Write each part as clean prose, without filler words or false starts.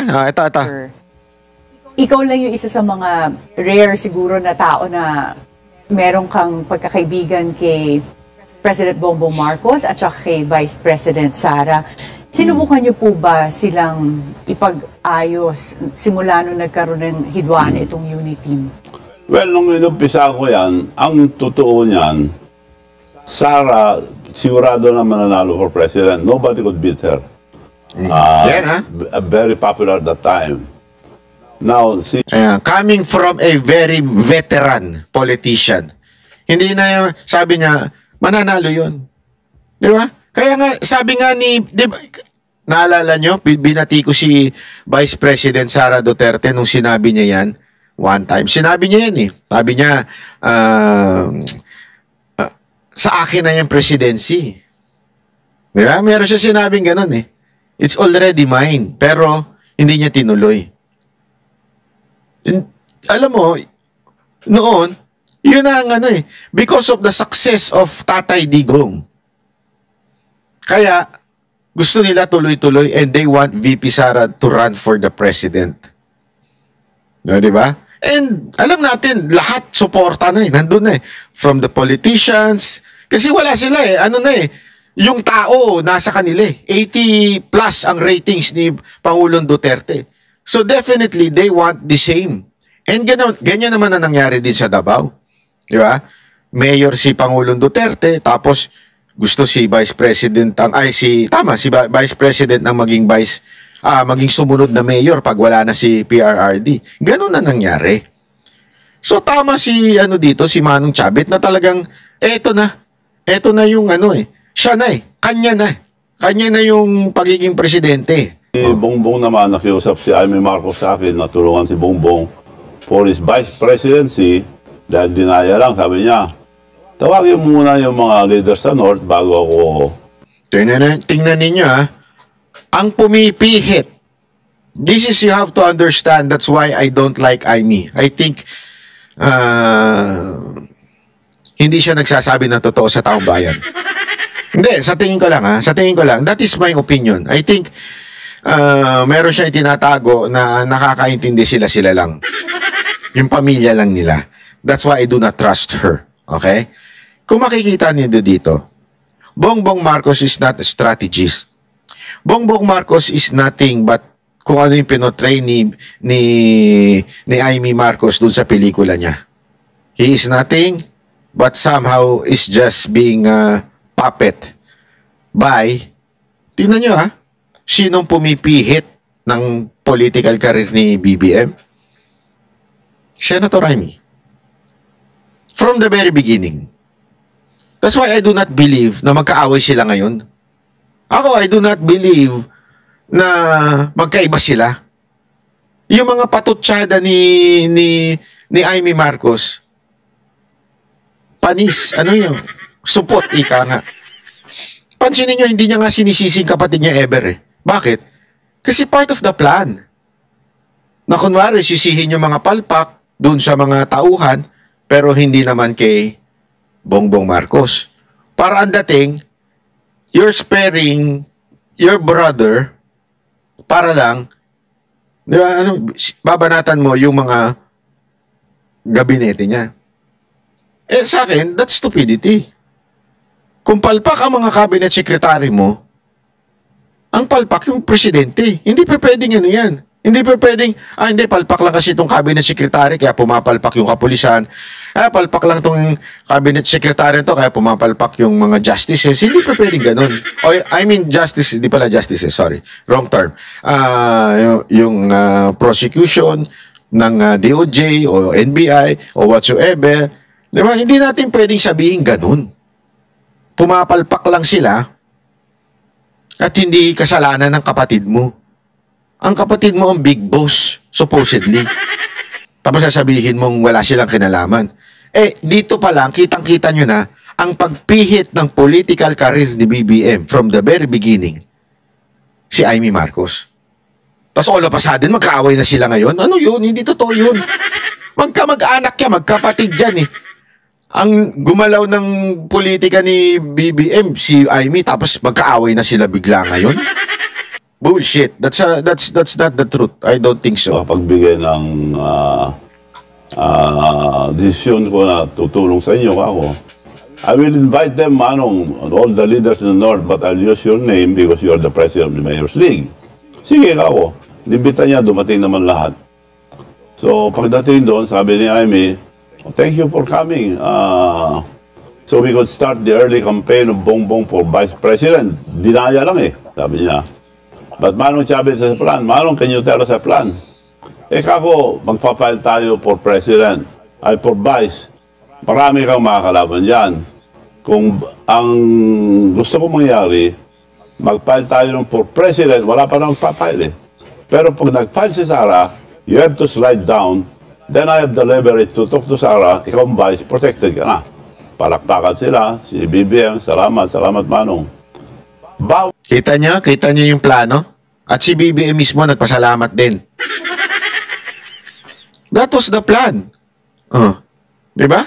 Ito. Ikaw lang yung isa sa mga rare siguro na tao na meron kang pagkakaibigan kay President Bongbong Marcos at saka kay Vice President Sara. Sinubukan niyo po ba silang ipag-ayos simula nung nagkaroon ng hidwaan itong unity team? Well, nung inumpisa ko yan, ang totoo niyan, Sara, sigurado na mananalo for president. Nobody could beat her. Very popular at that time. Now, coming from a very veteran politician, hindi na sabi niya, mananalo yun. Di ba? Kaya nga, sabi nga di ba, naalala nyo, binati ko si Vice President Sara Duterte nung sinabi niya yan, one time. Sinabi niya yan Sabi niya, sa akin na yung presidency. Di ba? Meron siya sinabing ganun It's already mine. Pero, hindi niya tinuloy. Alam mo, noon, yun ang because of the success of Tatay Digong. Kaya, gusto nila tuloy-tuloy and they want VP Sara to run for the president. No, di ba? And alam natin, lahat suporta na nandun From the politicians, kasi wala sila yung tao nasa kanila 80 plus ang ratings ni Pangulong Duterte. So definitely, they want the same. And ganyan naman na nangyari din sa Davao. Di ba? Mayor si Pangulong Duterte, tapos gusto si Vice President si Vice President ang maging maging sumunod na mayor pag wala na si PRRD. Ganun na nangyari. So tama si si Manong Chavit na talagang eto na yung siya na kanya na yung pagiging presidente. Si Bongbong naman, nakiusap si Amy Marcos sa akin, natulungan si Bongbong for his vice presidency dahil dinaya lang, sabi niya, tawagin muna yung mga leaders sa North bago ako. Tingnan ninyo ang pumipihit. This is, you have to understand, that's why I don't like Amy. I think hindi siya nagsasabi ng totoo sa taong bayan. Hindi, sa tingin ko lang, that is my opinion. I think meron siya itinatago na nakakaintindi sila lang. Yung pamilya lang nila. That's why I do not trust her. Okay? Kung makikita niyo dito, Bongbong Marcos is not a strategist. Bongbong Marcos is nothing but kung ano yung pinotray ni Amy Marcos dun sa pelikula niya. He is nothing but somehow is just being puppet by, tingnan nyo sinong pumipihit ng political career ni BBM? Senator Amy. From the very beginning. That's why I do not believe na magkaaway sila ngayon. Ako, I do not believe na magkaiba sila. Yung mga patutsyada ni Amy Marcos, panis, yun? Supot, ika nga. Pansinin nyo, hindi niya nga sinisising kapatid niya ever Bakit? Kasi part of the plan. Na kunwari, sisihin yung mga palpak dun sa mga tauhan, pero hindi naman kay Bongbong Marcos. Para ang dating, you're sparing your brother para lang, di ba, babanatan mo yung mga gabinete niya. Sa akin, that's stupidity. Kung palpak ang mga cabinet secretary mo, ang palpak yung presidente. Hindi pa pwedeng yan. Hindi pa pwedeng, hindi, palpak lang kasi itong cabinet secretary, kaya pumapalpak yung kapulisan. Palpak lang itong cabinet secretary to, kaya pumapalpak yung mga justices. Hindi pa pwedeng ganun. I mean justice, hindi pala justices, sorry. Wrong term. Yung prosecution ng DOJ o NBI o whatsoever. Diba? Hindi natin pwedeng sabihin ganun. Pumapalpak lang sila at hindi kasalanan ng kapatid mo. Ang kapatid mo ang big boss, supposedly. Tapos sasabihin mong wala silang kinalaman. Dito pa lang, kitang-kita nyo na ang pagpihit ng political career ni BBM from the very beginning, si Amy Marcos. Tapos all of a sudden, magkaaway na sila ngayon. Ano yun? Hindi totoo yun. Magkamag-anak yan, magkapatid yan Ang gumalaw ng politika ni BBM, si Amy, tapos magkaaway na sila bigla ngayon. Bullshit. That's not the truth. I don't think so. Pagbigay ng desisyon ko na tutulong sa inyo ako. I will invite them, Manong, all the leaders in the North, but I'll use your name because you're the president of the Mayor's League. Sige ako. Nimbita niya, dumating naman lahat. So, pagdating doon, sabi ni Amy, thank you for coming. So we could start the early campaign of Bongbong for Vice President. Dinaya lang sabi niya. But Manong Chavez has a plan. Manong, can you tell us a plan? Kako, magpa-file tayo for President. Ay, for Vice. Marami kang makakalaban dyan. Kung ang gusto ko mangyari, mag-file tayo ng for President, wala pa nang magpa-file Pero pag nag-file si Sara, you have to slide down. Then I have the leverage to talk to Sara, ikaw ang Vice, protected ka na. Palakpakan sila, si BBM, salamat Manong. Kita niyo yung plano? At si BBM mismo nagpasalamat din. That was the plan. Di ba?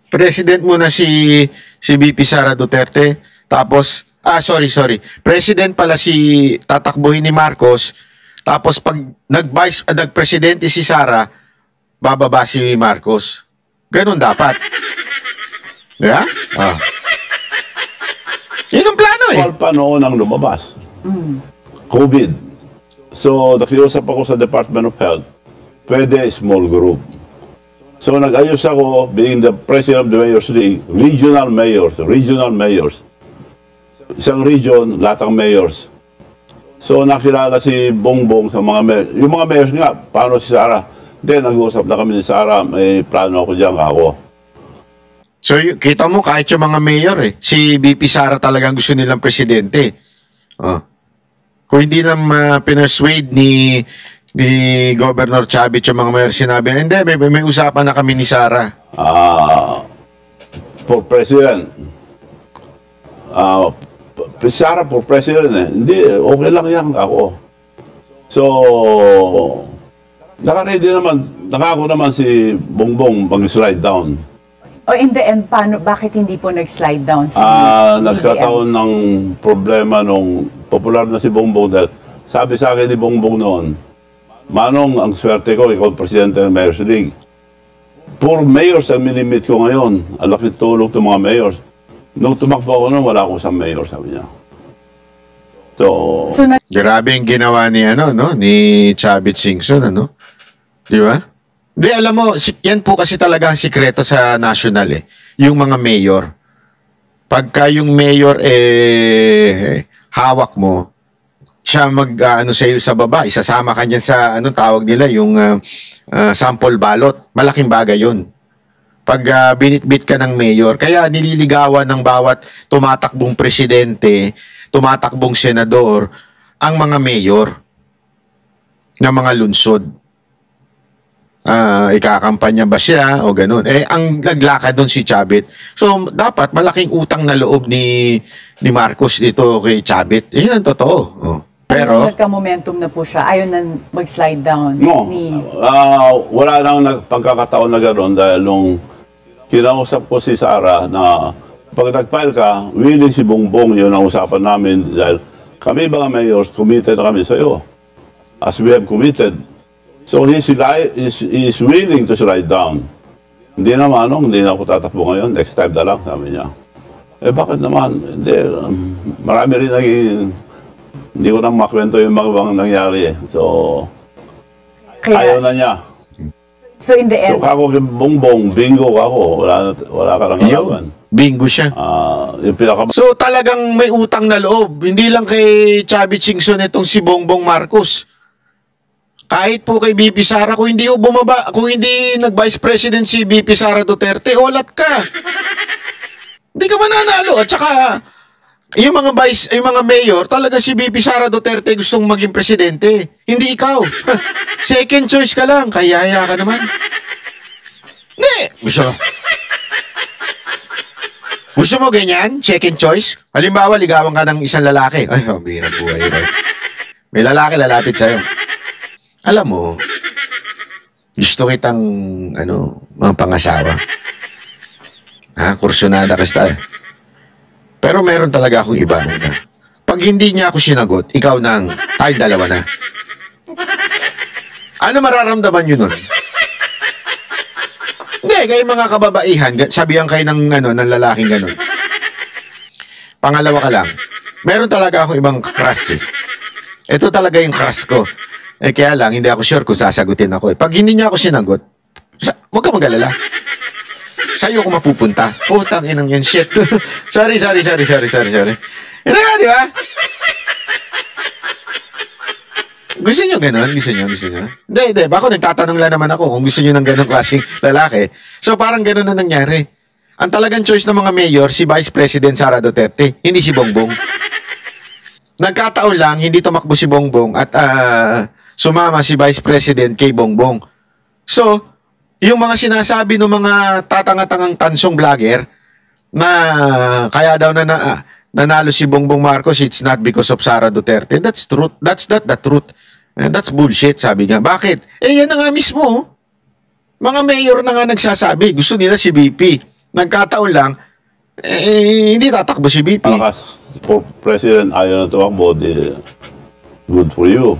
President muna si VP Sara Duterte, tapos, sorry. President pala si tatakbuhin ni Marcos, tapos pag nag-presidente si Sara, bababa si Marcos. Ganun dapat. Yeah? Yun ang plano All pa noon ang lumabas. COVID. So, nakiusap ako sa Department of Health, pwede small group. So, nag-ayos ako, being the president of the Mayor's League, regional mayors. Isang region, lahat ng mayors. So, nakilala si Bongbong sa mga mayors. Yung mga mayors nga, paano si Sara? Then, nag-uusap na kami ni Sara, may plano ako dyan ako. So, kita mo kahit yung mga mayor si VP Sara talagang gusto nilang presidente. Kung hindi lang pinersuade ni Governor Chavez yung mga mayor, sinabi, hindi, may usapan na kami ni Sara. For president. Sara for president Hindi, okay lang yan ako. So, nakako naman si Bongbong mag-slide down. In the end, bakit hindi po nag-slide down si nagkataon ng problema nung popular na si Bongbong dahil sabi sa akin ni Bongbong noon, Manong, ang swerte ko, ikaw ang presidente ng Mayor's League. Puro mayors ang minimit ko ngayon. Ang laking tulong ng mga mayors. Nung tumakbo ako noon, wala akong isang mayor, sabi niya. So grabe yung ginawa ni ni Chavez Singson, Di ba? Di, alam mo, yan po kasi talaga ang sikreto sa national yung mga mayor. Pagka yung mayor hawak mo, siya sa iyo sa baba, isasama ka niyan sa tawag nila, yung sample ballot. Malaking bagay yun. Pag binitbit ka ng mayor, kaya nililigawan ng bawat tumatakbong presidente, tumatakbong senador, ang mga mayor ng mga lungsod. Ikakampanya ba siya o ganun. Ang naglakad doon si Chavez. So, dapat malaking utang na loob ni Marcos dito kay Chavez. Yun ang totoo. Pero nagka-momentum na po siya, ayaw na mag-slide down. No, wala nang pagkakataon na gano'n dahil nung kinausap ko si Sara na pag nag-file ka, willing si Bongbong, yun ang usapan namin dahil kami mga mayors, committed na kami sa iyo. As we have committed. So he's willing to slide down. Hindi naman, hindi na ako tatakbo ngayon, next time na lang, sabi niya. Bakit naman? Hindi, marami rin hindi ko nang makwento yung mga bang nangyari So, ayaw na niya. So in the end, so ako kay Bongbong, bingo ako, wala ka lang kalaban. Bingo siya. So talagang may utang na loob. Hindi lang kay Chavez Singson itong si Bongbong Marcos. Kahit po kay VP Sara, kung hindi nag-Vice President si VP Sara Duterte, olat ka. Hindi ka mananalo. At saka, yung mga mayor, talaga si VP Sara Duterte gustong maging presidente. Hindi ikaw. Second choice ka lang. Kayaya ka naman. Hindi. Gusto mo ganyan? Second choice? Halimbawa, ligawan ka ng isang lalaki. Ay, mahirap buhay. May lalaki lalapit sa'yo. Alam mo, gusto kitang, mga pangasawa. Kursunada ka tayo. Pero meron talaga akong iba muna. Pag hindi niya ako sinagot, ikaw nang, tayo dalawa na. Ano mararamdaman nyo nun? Hindi, kayo mga kababaihan, sabihan kayo ng lalaking ganun. Pangalawa ka lang, meron talaga ako ibang crush eh. Ito talaga yung crush ko. Kaya lang, hindi ako sure kung sasagutin ako eh. Pag hindi niya ako sinagot, huwag ka mag-alala. Sa'yo ako mapupunta. Putang inang yan, shit. sorry. Yun nga, di ba? Gusto nyo ganun? Gusto nyo? Hindi. Bako nagtatanong lang naman ako kung gusto nyo ng ganun klaseng lalaki. So parang ganun na nangyari. Ang talagang choice ng mga mayor, si Vice President Sara Duterte, hindi si Bongbong. Nagkataon lang, hindi tumakbo si Bongbong at sumama si Vice President kay Bongbong. So, yung mga sinasabi ng mga tatanga-tangang tansong vlogger na kaya daw nanalo si Bongbong Marcos, it's not because of Sara Duterte. That's truth. That's not the truth. And that's bullshit, sabi niya. Bakit? Yan na nga mismo. Mga mayor na nga nagsasabi. Gusto nila si BP. Nagkataon lang, hindi tatakbo si BP. For President, ayaw na tumakbo, good for you.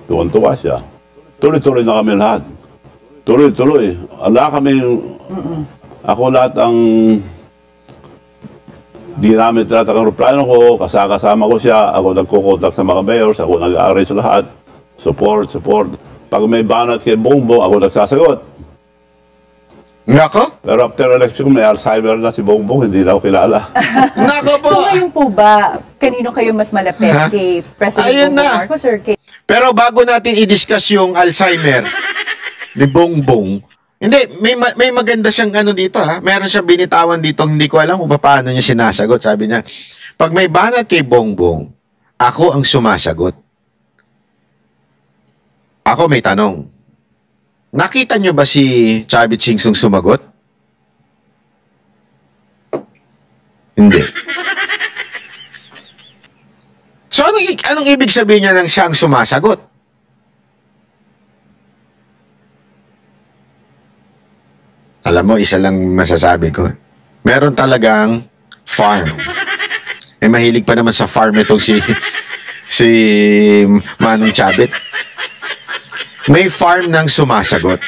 Tuwan-tuwa siya. Tuloy-tuloy na kami lahat. Tuloy-tuloy. Ala kami, ako lahat ang di namin tinatak ang plano ko, kasama ko siya, ako nagkukontak sa mga mayors, ako nag-arrange lahat. Support. Pag may banat kay Bongbong, ako nagsasagot. Nako? Pero after election, may Alzheimer na si Bongbong, hindi na ako kilala. Nako po! So ngayon po ba, kanino kayo mas malapit? Kay President Bongbong Marcos or kay... Pero bago natin i-discuss yung Alzheimer ni Bongbong, hindi, may maganda siyang dito ha. Meron siyang binitawan dito, hindi ko alam kung paano niya sinasagot. Sabi niya, pag may banat kay Bongbong, ako ang sumasagot. Ako may tanong. Nakita niyo ba si Chavit Singsong sumagot? Hindi. So anong ibig sabihin niya ng siyang sumasagot? Alam mo, isa lang masasabi ko. Meron talagang farm. Mahilig pa naman sa farm itong si Manong Chavit. May farm ng sumasagot.